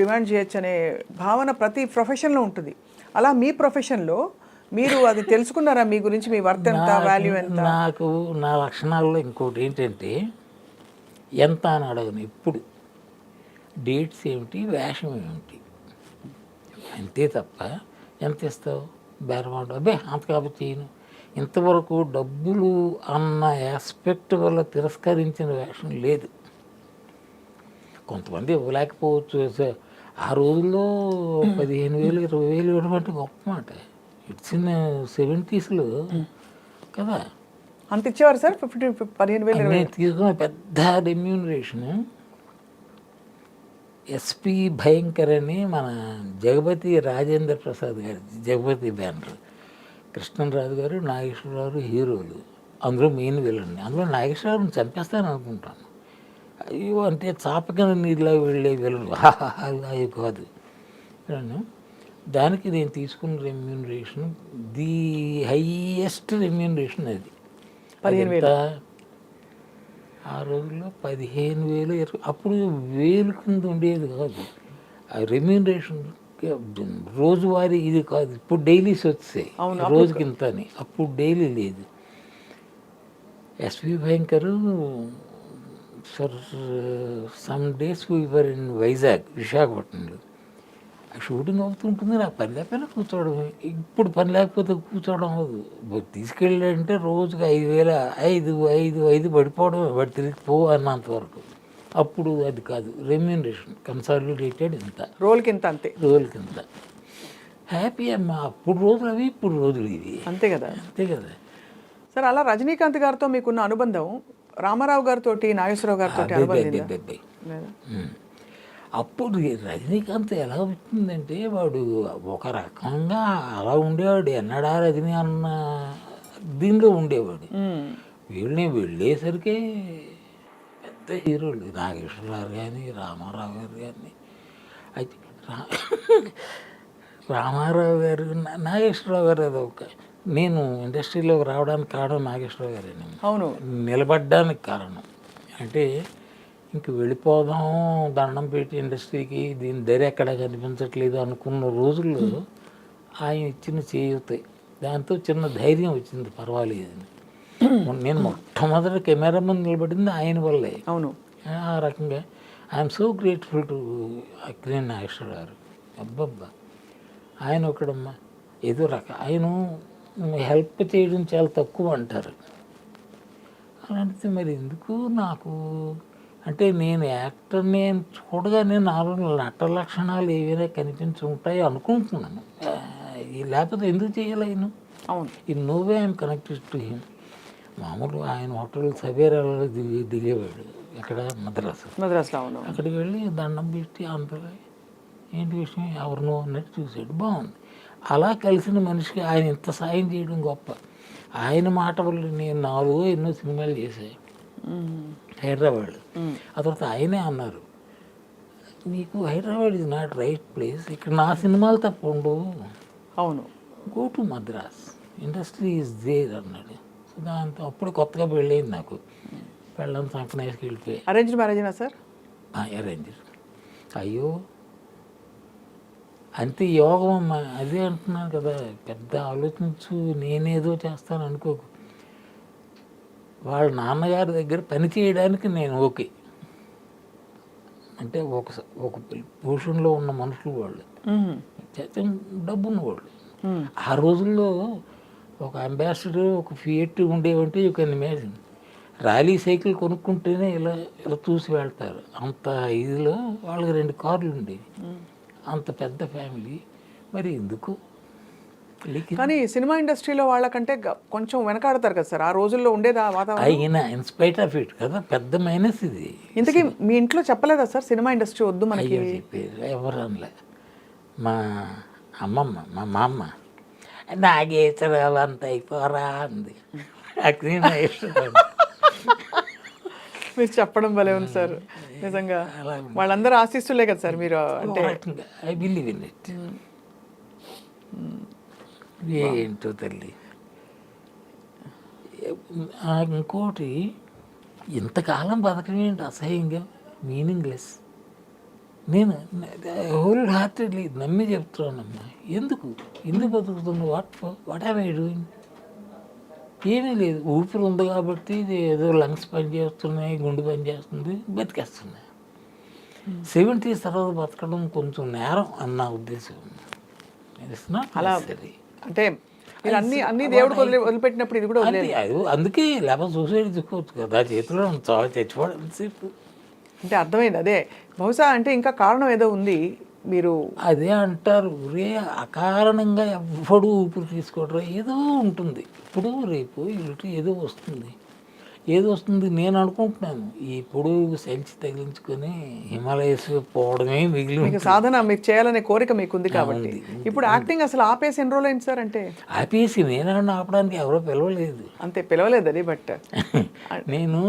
Demand చేయొచ్చు అనే భావన ప్రతి ప్రొఫెషన్లో ఉంటుంది. అలా మీ ప్రొఫెషన్లో మీరు అది తెలుసుకున్నారా? మీ గురించి మీ వర్త్ ఎంత, వాల్యూ ఎంత? నాకు నా లక్షణాల్లో ఇంకోటి ఏంటంటే, ఎంత అని అడగను ఎప్పుడు. డేట్స్ ఏమిటి, వేషం ఏమిటి, అంతే తప్ప ఎంత ఇస్తావు బేరమాట అబ్బే అంత కాబట్టి చేయను. ఇంతవరకు డబ్బులు అన్న ఆస్పెక్ట్ వల్ల తిరస్కరించిన వేషం లేదు. కొంతమంది ఇవ్వలేకపోవచ్చు. ఆ రోజుల్లో 15,000 20,000 ఇవ్వడం అంటే గొప్ప మాట. ఇట్స్ ఇన్ 70s కదా. అంత ఇచ్చేవారు సార్? 15,000 నేను తీసుకున్న పెద్ద రెమ్యూనరేషన్ ఎస్పి భయంకర్ అని మన జగపతి రాజేంద్ర ప్రసాద్ గారి జగపతి బ్యానర్, కృష్ణరాజు గారు నాగేశ్వరరావు హీరోలు, అందులో మెయిన్ విలన్. అందులో నాగేశ్వరరావుని చంపేస్తాను అనుకుంటాను. అయ్యో అంటే చాపకన నీళ్ళ వెళ్ళే విలన్ అవి కాదు. దానికి నేను తీసుకున్న రెమ్యూనరేషన్ ది హైయెస్ట్ రెమ్యూనరేషన్ అది. 15,000 ఆ రోజుల్లో 15,000 అప్పుడు 1000 కింద ఉండేది కాదు ఆ రెమ్యూనరేషన్. రోజువారీ ఇది కాదు. ఇప్పుడు డైలీస్ వచ్చాయి రోజుకింత అని. అప్పుడు డైలీ లేదు. ఎస్వి భయంకర్ for some days we were in Vizag, విశాఖపట్నంలో. షూటింగ్ అవుతుంటుంది, నాకు పని లేకపోయినా కూర్చోవడం. ఇప్పుడు పని లేకపోతే కూర్చోవడం అవ్వదు. తీసుకెళ్ళాడంటే రోజుకి 5,000 పడిపోవడం, వాడు తిరిగి పో అన్నంతవరకు. అప్పుడు అది కాదు రెమ్యూనరేషన్, కన్సాలిడేటెడ్ ఇంత, రోల్కి ఇంత, అంతే రోల్కి ఇంత. హ్యాపీ అమ్మా. అప్పుడు రోజులు అవి, ఇప్పుడు రోజులు ఇవి, అంతే కదా. అంతే కదా సార్. అలా రజనీకాంత్ గారితో మీకున్న అనుబంధం రామారావు గారితో, నాగేశ్వరరావు గారితో అప్పుడు రజనీకాంత్ ఎలా వచ్చిందంటే, వాడు ఒక రకంగా అలా ఉండేవాడు. ఎన్నడా రజనీ అన్న దీనిలో ఉండేవాడు. వీళ్ళని వెళ్ళేసరికి పెద్ద హీరోలు నాగేశ్వరరావు కానీ రామారావు గారు కానీ. అయితే రామారావు గారు నాగేశ్వరరావు గారు అదొక, నేను ఇండస్ట్రీలోకి రావడానికి కారణం నాగేశ్వరరావు గారే. అవును, నిలబడ్డానికి కారణం అంటే ఇంక వెళ్ళిపోదాం దండం పెట్టి ఇండస్ట్రీకి, దీని ధర ఎక్కడ కనిపించట్లేదు అనుకున్న రోజుల్లో ఆయన ఇచ్చిన చేయూతాయి. దాంతో చిన్న ధైర్యం వచ్చింది, పర్వాలేదని. నేను మొట్టమొదటి కెమెరా ముందు నిలబడింది ఆయన వల్లే. అవును, ఆ రకంగా I'm so grateful to Akkineni Nageswara Rao గారు. అబ్బబ్బా, ఆయన ఒకడమ్మా ఏదో ఆయన హెల్ప్ చేయడం చాలా తక్కువ అంటారు. అలాంటిది మరి ఎందుకు నాకు అంటే, నేను యాక్టర్ని చూడగానే నాలో నట లక్షణాలు ఏవైనా కనిపించి ఉంటాయి అనుకుంటున్నాను. లేకపోతే ఎందుకు చేయాలి ఆయన? అవును, in no way I'm connected to him. మామూలు ఆయన హోటల్ సవేరాలో దిగేవాడు. ఎక్కడ మద్రాసులో. అక్కడికి వెళ్ళి దండం పెట్టి అందరూ ఏంటి విషయం ఎవరినో అన్నట్టు చూసాడు. బాగుంది. అలా కలిసిన మనిషికి ఆయన ఇంత సాయం చేయడం గొప్ప. ఆయన మాట వల్ల నేను 4 ఎన్నో సినిమాలు చేశాను హైదరాబాద్. ఆ తర్వాత ఆయనే అన్నారు, నీకు Hyderabad is not right place, ఇక్కడ నా సినిమాలు తప్ప ఉండవు. అవును, go to Madras, industry is there అన్నాడు. సో దాంతో అప్పుడు కొత్తగా పెళ్ళయింది నాకు. పెళ్ళని సంకనేసుకు వెళ్ళిపోయి. అరేంజ్ మ్యారేజేనా సార్? అరేంజ్. అయ్యో అంతే యోగం అమ్మా. అదే అంటున్నాను కదా, పెద్ద ఆలోచించు, నేనేదో చేస్తాను అనుకోకు. వాళ్ళ నాన్నగారి దగ్గర పని చేయడానికి నేను ఓకే. అంటే ఒక పొజిషన్లో ఉన్న మనుషులు వాళ్ళు, డబ్బు ఉన్నవాళ్ళు. ఆ రోజుల్లో ఒక అంబాసిడర్, ఒక ఫియట్ ఉండేవంటే you can imagine. Raleigh cycle కొనుక్కుంటేనే ఇలా చూసి వెళ్తారు. అంత ఇదిలో వాళ్ళకి 2 కార్లు ఉండేవి. అంత పెద్ద ఫ్యామిలీ. మరి ఎందుకు? కానీ సినిమా ఇండస్ట్రీలో వాళ్ళకంటే కొంచెం వెనకాడతారు కదా సార్. ఆ రోజుల్లో ఉండేదా వాతావరణం? అయినా ఇన్స్పైట్ ఆఫ్ ఇట్ కదా, పెద్ద మైనస్ ఇది. ఇంతకీ మీ ఇంట్లో చెప్పలేదా సార్ సినిమా ఇండస్ట్రీ వద్దు మనకి? చెప్పారు, ఎవరు అనలే. మా అమ్మమ్మ, మా అమ్మ నాగేశ్వరరావు అంత అయిపోరా అంది. మీరు చెప్పడం భలే ఉంది సార్. నిజంగా వాళ్ళందరూ ఆశిస్తులే కదా సార్ మీరు. అంటే ఐ బిలీవ్ ఇన్ ఇట్. ఏంటో తల్లి. ఇంకోటి, ఇంతకాలం బతకడం ఏంటి అసహ్యంగా, మీనింగ్లెస్. నేను హోల్ హార్టెడ్లీ నమ్మి చెప్తున్నానమ్మా. ఎందుకు బతుకుతున్నావు? What have I doing? ఏమీ లేదు, ఊపిరి ఉంది కాబట్టి ఇది ఏదో లంగ్స్ పని చేస్తున్నాయి, గుండె పని చేస్తుంది, బతికేస్తున్నాయి. 70s తర్వాత బతకడం కొంచెం నేరం అన్న ఉద్దేశం. అలా అంటే మీరు అన్ని దేవుడికి వదిలిపెట్టినప్పుడు ఇది కూడా వదిలేదు. అందుకే లేకపోతే సూసైడ్ చేసుకోవచ్చు కదా, చేతిలో చాలా చచ్చిపోవడం సేపు. అంటే అర్థమైంది అదే, బహుశా అంటే ఇంకా కారణం ఏదో ఉంది. మీరు అదే అంటారు, రే అకారణంగా ఎవ్వడు ఊపిరి తీసుకోవడం ఏదో ఉంటుంది. ఇప్పుడు రేపు ఇటు ఏదో వస్తుంది నేను అనుకుంటున్నాను. ఇప్పుడు సెల్చి తగిలించుకొని హిమాలయస్ పోవడమే మిగిలి. మీకు సాధన మీరు చేయాలనే కోరిక మీకు ఉంది కాబట్టి. ఇప్పుడు యాక్టింగ్ అసలు ఆపేసి ఎన్ని రోజులు అయింది సార్? అంటే ఆపేసి నేనన్నా ఆపడానికి ఎవరో పిలవలేదు. అంతే పిలవలేదు అది. బట్ నేను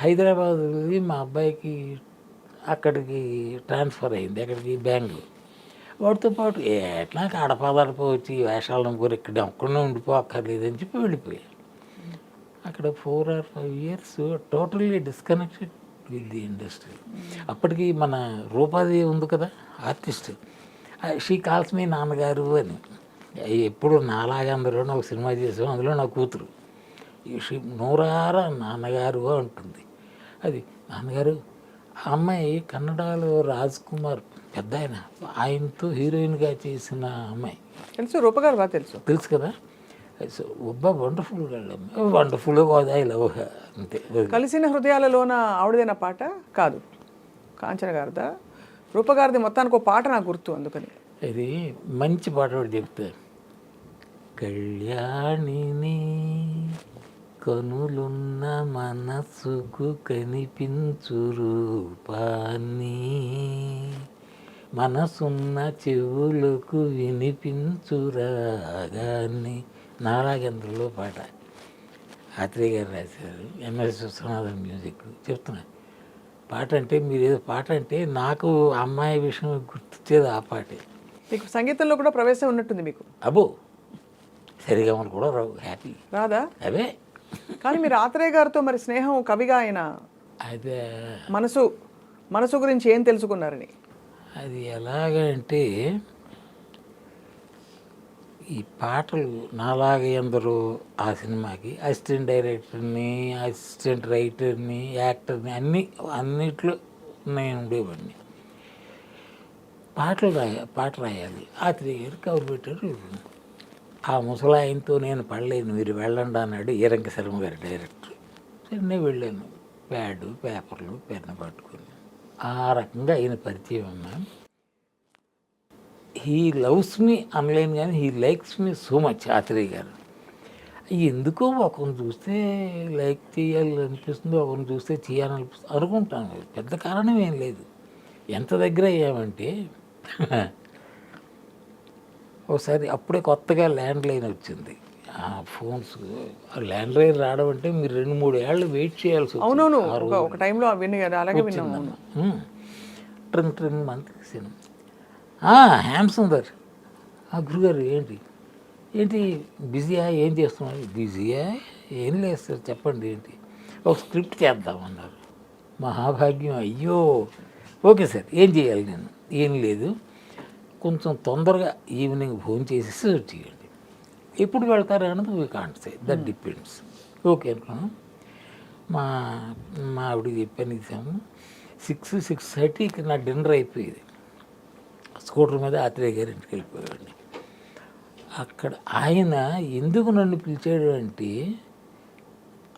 హైదరాబాద్ వెళ్ళి మా అబ్బాయికి అక్కడికి ట్రాన్స్ఫర్ అయింది, అక్కడికి బెంగళూరు. వాటితో పాటు ఎట్లా అడపాదడప వచ్చి వేషాలు నమ్ముకొని ఇక్కడ ఒక్కడనే ఉండిపోక్కర్లేదని చెప్పి వెళ్ళిపోయాను. అక్కడ 4 or 5 years totally disconnected with the industry. అప్పటికి మన రూపాదేవి ఉంది కదా ఆర్టిస్ట్, షీ కాల్స్ మీ నాన్నగారు అని. ఎప్పుడు నాలాగా అందరూ ఒక సినిమా చేసాం, అందులో నా కూతురు నూరారా నాన్నగారు అంటుంది. అది నాన్నగారు. ఆ అమ్మాయి కన్నడలో రాజ్ కుమార్ పెద్ద ఆయనతో హీరోయిన్గా చేసిన అమ్మాయి. తెలుసు, రూపగారు బాగా తెలుసు కదా. So wonderful wonderful I love her అంతే. కలిసిన హృదయాలలోన ఆవిడదైన పాట కాదు, కాంచన గారిదా, రూపగారిది. మొత్తానికి ఒక పాట నాకు గుర్తు, అందుకని ఇది మంచి పాట ఒకటి చెప్తా. కళ్యాణిని కనులున్న మనసుకు కనిపించు రూపాన్ని, మనసున్న చెవులకు వినిపించు రాగాన్ని. నారాగేంద్రలో పాట, ఆత్రేయ గారు రాశారు, ఎంఎస్ విశ్వనాథన్ మ్యూజిక్. చెప్తున్నా పాట అంటే మీరు ఏదో పాట అంటే నాకు అమ్మాయి విషయం గుర్తొచ్చేది ఆ పాటే. మీకు సంగీతంలో కూడా ప్రవేశం ఉన్నట్టుంది మీకు. అబ్బో సరిగమలు కూడా రావు, హ్యాపీ రాదా? అవే. కానీ మీరు ఆత్రేయ గారితో మరి స్నేహం కవిగా ఆయన అదే మనసు గురించి ఏం తెలుసుకున్నారని. అది ఎలాగంటే ఈ పాటలు నాలాగ ఎందరో ఆ సినిమాకి అసిస్టెంట్ డైరెక్టర్ని, అసిస్టెంట్ రైటర్ని, యాక్టర్ని అన్నిట్లో నేను ఉండేవాడిని. పాట రాయాలి. ఆత్రేయ గారు కవర్ పెట్టారు. ఆ ముసలాయనతో నేను పడలేను, మీరు వెళ్ళండి అన్నాడు ఈరంక శర్మ గారి డైరెక్టర్. సరే నేను వెళ్ళాను, ప్యాడు పేపర్లు పెన్ను పట్టుకొని. ఆ రకంగా ఆయన పరిచయం అన్నా. హీ లవ్స్ మీ అనలేను కానీ he likes me so much Athreya గారు. ఎందుకో ఒకరిని చూస్తే లైక్ చేయాలనిపిస్తుంది, ఒకరిని చూస్తే చేయాలనిపిస్తుంది అనుకుంటాను. పెద్ద కారణం ఏం లేదు. ఎంత దగ్గర అయ్యామంటే ఒకసారి అప్పుడే కొత్తగా ల్యాండ్ లైన్ వచ్చింది. ఆ ఫోన్స్ ల్యాండ్ లైన్ రావడం అంటే మీరు 2-3 ఏళ్ళు వెయిట్ చేయాల్సి వచ్చింది. అవునవును, ఒక టైంలో అలాగే విన్నాము. ట్రింగ్ మంత్ సినిమా. హ్యామ్ సుందర్ గురుగారు ఏంటి బిజీయా, ఏం చేస్తున్నారు? బిజీయా ఏం లేదు సార్, చెప్పండి ఏంటి. ఒక స్క్రిప్ట్ చేద్దామన్నారు. మహాభాగ్యం. అయ్యో ఓకే సార్, ఏం చేయాలి నేను? ఏం లేదు, కొంచెం తొందరగా ఈవినింగ్ ఫోన్ చేసి సెర్చ్ చేయండి. ఎప్పుడు వెళ్తారు అన్నది we can't say, that depends. Okay అనుకున్నాను. మా ఆవిడకి చెప్పాను, ఇచ్చాము. 6-6:30కి నా డిన్నర్ అయిపోయేది. స్కూటర్ మీద ఆత్రేయ గారి ఇంటికి వెళ్ళిపోయాడు. అక్కడ ఆయన ఎందుకు నన్ను పిలిచాడు అంటే,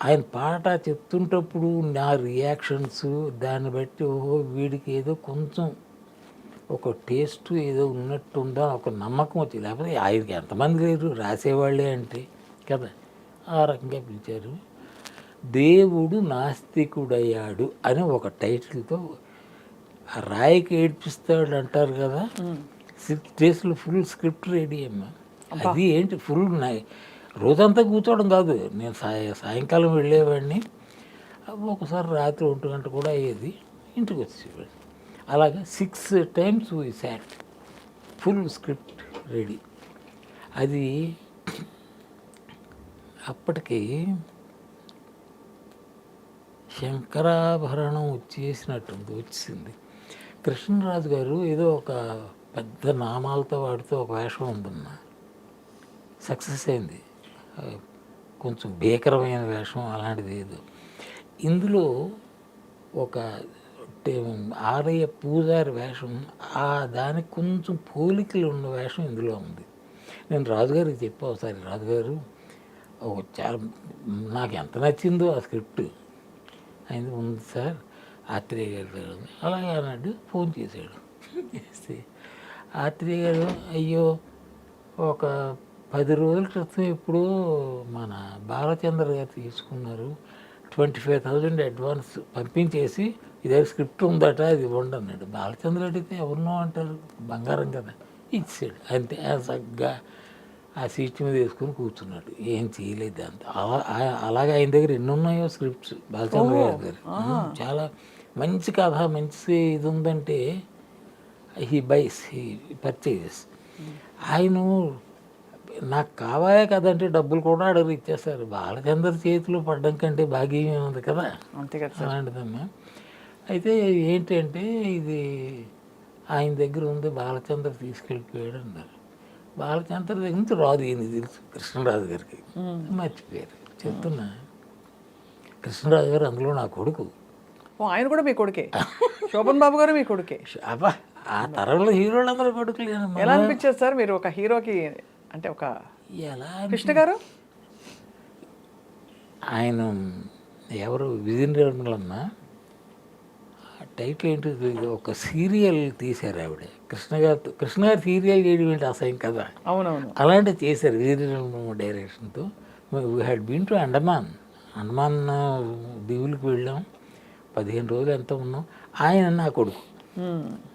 ఆయన పాట చెప్తుంటప్పుడు నా రియాక్షన్స్ దాన్ని బట్టి ఓహో వీడికి ఏదో కొంచెం ఒక టేస్ట్ ఏదో ఉన్నట్టుందా ఒక నమ్మకం వచ్చి, లేకపోతే ఆయనకి ఎంతమంది లేరు రాసేవాళ్ళే అంటే కదా. ఆ రకంగా పిలిచారు. దేవుడు నాస్తికుడయ్యాడు అని ఒక టైటిల్తో రాయికి ఏడ్పిస్తాడు అంటారు కదా. 6 daysలో ఫుల్ స్క్రిప్ట్ రెడీ అమ్మా. అది ఏంటి ఫుల్ రోజంతా కూర్చోవడం కాదు. నేను సాయంకాలం వెళ్ళేవాడిని, ఒకసారి రాత్రి 1 గంట కూడా అయ్యేది, ఇంటికి వచ్చేవాడిని. అలాగా 6 times we short, full script ready. అది అప్పటికి శంకరాభరణం వచ్చింది. కృష్ణరాజు గారు ఏదో ఒక పెద్ద నామాలతో వాడితో ఒక వేషం ఉందన్న, సక్సెస్ అయింది. కొంచెం భీకరమైన వేషం అలాంటిది ఏదో. ఇందులో ఒక ఆలయ పూజారి వేషం, ఆ దానికి కొంచెం పోలికలు ఉన్న వేషం ఇందులో ఉంది. నేను రాజుగారికి చెప్పా ఒకసారి, రాజుగారు చాలా నాకు ఎంత నచ్చిందో ఆ స్క్రిప్ట్, ఆయన ఉంది సార్ ఆత్రేయ గారు అలాగే అన్నాడు. ఫోన్ చేశాడు. చేస్తే ఆత్రేయ గారు అయ్యో ఒక 10 రోజుల క్రితం ఇప్పుడు మన బాలచంద్ర గారు తీసుకున్నారు, 25,000 అడ్వాన్స్ పంపించేసి ఇదే స్క్రిప్ట్ ఉందట అది ఇవ్వండి అన్నాడు. బాలచంద్ర అడిగితే ఎవరినో అంటారు, బంగారం కదా, ఇచ్చాడు అంతే. చక్కగా ఆ సీట్ మీద వేసుకొని కూర్చున్నాడు, ఏం చేయలేదు అంత. అలాగే ఆయన దగ్గర ఎన్ని ఉన్నాయో స్క్రిప్ట్స్ బాలచంద్ర గారి దగ్గర. చాలా మంచి కథ, మంచి ఇది ఉందంటే హీ బైస్, హీ పర్చేజెస్. ఆయన నాకు కావాలే కదంటే డబ్బులు కూడా అడగరు, ఇచ్చేస్తారు. బాలచంద్ర చేతిలో పడ్డం కంటే భాగ్యం ఉంది కదా, అంతే కదా అలాంటిదమ్మా. అయితే ఏంటంటే ఇది ఆయన దగ్గర ఉంది, బాలచంద్ర తీసుకెళ్ళిపోయాడు అన్నారు. బాలచంద్ర దగ్గర నుంచి రాదు ఈయన తెలుసు కృష్ణరాజు గారికి, మర్చిపోయారు. చెప్తున్నా, కృష్ణరాజు గారు అందులో నా కొడుకు. ఆయన కూడా మీ కొడుకే, శోభన్ బాబు గారు మీ కొడుకే. అబ్బా ఆ తరంలో హీరోలు అందరూ కొడుకులేనమ్మా. ఎలా అనిపించేది సార్ మీరు ఒక హీరోకి, అంటే ఒక ఎలా కృష్ణ గారు? ఆయన ఎవరు విజయనిర్మలమ్మ టైటిల్ ఏంటి, ఒక సీరియల్ తీశారు ఆవిడ, కృష్ణ గారు సీరియల్ చేయడం ఏంటి అసహ్యం కదా. అవునవును, అలాంటివి చేశారు విజయనిర్మలమ్మ డైరెక్షన్తో. We had been to Andaman దీవులకు వెళ్ళాం, 15 రోజులు ఎంత ఉన్నాం. ఆయన నా కొడుకు.